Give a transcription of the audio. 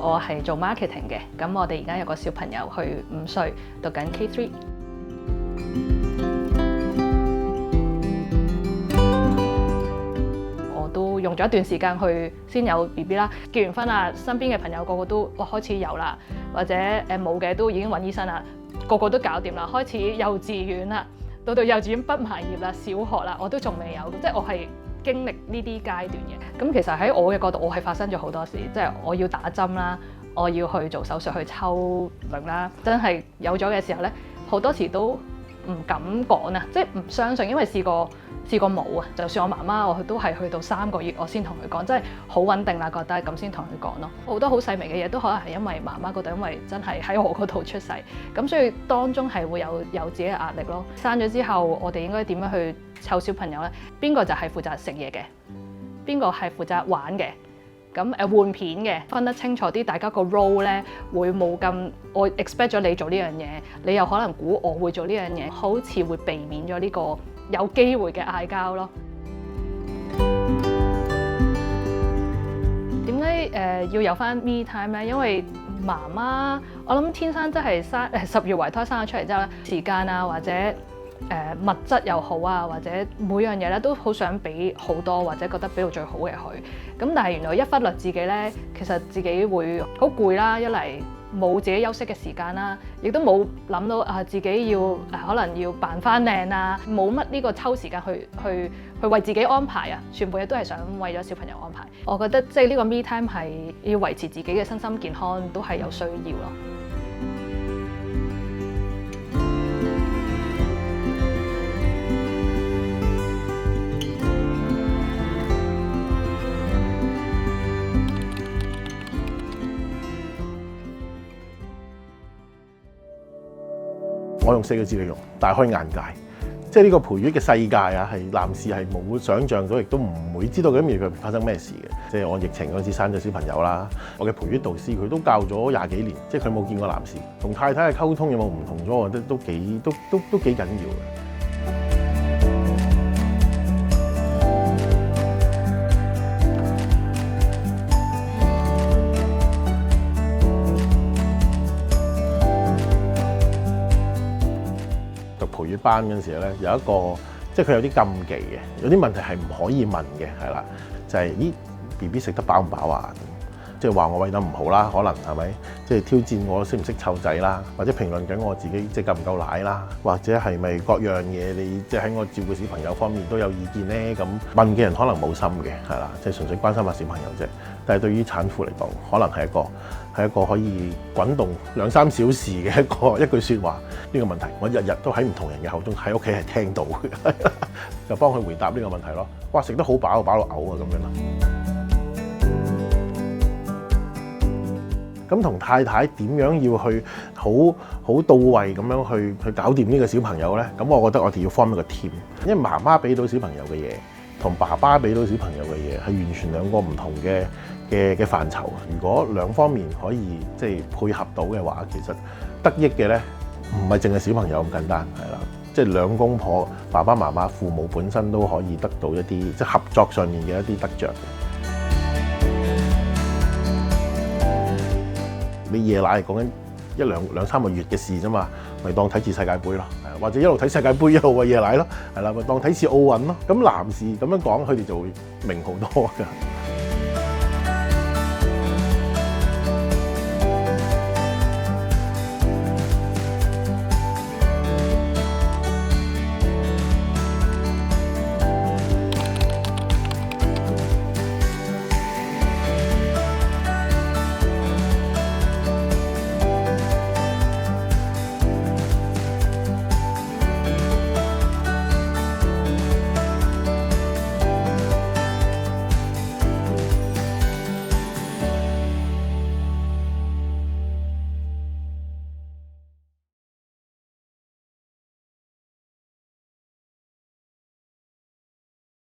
我係做 marketing 嘅，咁我哋而家有個小朋友去5歲，讀緊 K3。我都用咗一段時間去先有 BB 啦，結完婚啦，身邊嘅朋友個個都開始有啦，或者冇嘅都已經揾醫生啦，個個都搞掂啦，開始幼稚園啦，到幼稚園畢埋業啦，小學啦，我都仲未有，即係我係經歷呢啲階段嘅。咁其實喺我嘅角度，我係發生咗好多事，即係我要打針啦，我要去做手術去抽卵啦，真係有咗嘅時候咧，好多時都唔敢講啊，即係唔相信，因為試過冇啊。就算我媽媽，我都係去到3個月我先同佢講，真係好穩定啦，覺得咁先同佢講咯。好多好細微嘅嘢都可能係因為媽媽嗰度，因為真係喺我嗰度出世，咁所以當中係會有自己嘅壓力咯。生咗之後，我哋應該點樣去湊小朋友咧？邊個就係負責食嘢嘅，邊個係負責玩嘅？咁換片嘅，分得清楚啲，大家個 role 咧會冇咁，我 expect 咗你做呢樣嘢，你又可能估我會做呢樣嘢，好似會避免咗呢個有機會嘅嗌交咯。點解要有翻 me time 咧？因為媽媽，我諗天生真係10月懷胎生咗出嚟之後咧，時間啊或者物質又好啊，或者每樣嘢咧都好想俾好多，或者覺得俾到最好嘅佢。咁但係原來一忽略自己咧，其實自己會好攰啦，一嚟冇自己休息嘅時間啦，亦都冇諗到自己要可能要扮翻靚啊，冇乜呢個抽時間去為自己安排啊，全部嘢都係想為咗小朋友安排。我覺得即係呢個 me time 係要維持自己嘅身心健康，都係有需要咯。我用4個字嚟用，大開眼界。即係呢個陪月嘅世界啊，係男士係冇想像到，亦都唔會知道咁樣發生咩事嘅。即係我疫情嗰陣時生咗小朋友啦，我嘅陪月導師佢都教咗20幾年，即係佢冇見過男士。同太太嘅溝通有冇唔同咗，我覺得都幾緊要嘅。陪月班嗰陣時咧，有一個即係佢有啲禁忌嘅，有啲問題係唔可以問嘅，係啦，就係咦 BB 食得飽唔飽啊？即係話我餵得唔好啦，可能係咪？即係挑戰我識唔識湊仔啦，或者評論緊我自己即係夠唔夠奶啦，或者係咪各樣嘢你即係喺我照顧小朋友方面都有意見咧？咁問嘅人可能冇心嘅，係啦，即係純粹關心下小朋友啫。但係對於產婦嚟講，可能係一個可以滾動2-3小時嘅一句説話。呢個問題我日日都喺唔同人嘅口中喺屋企係聽到嘅，就幫佢回答呢個問題咯。哇！食得好飽，飽到嘔啊咁樣啦。咁同太太點樣要去好到位咁樣去搞掂呢個小朋友咧？咁我覺得我哋要 form 一個 team，因為媽媽俾到小朋友嘅嘢，同爸爸俾到小朋友嘅嘢係完全2個唔同嘅範疇。如果2方面可以即係配合到嘅話，其實得益嘅咧唔係淨係小朋友咁簡單，係啦，即係2公婆、爸爸媽媽、父母本身都可以得到一啲即係合作上面嘅一啲得着。你夜奶係講緊2-3個月嘅事啫嘛，咪當睇次世界盃咯，或者一路睇世界盃一路餵夜奶咯，係啦，咪當睇次奧運咯。咁男士咁樣講，佢哋就會明好多㗎。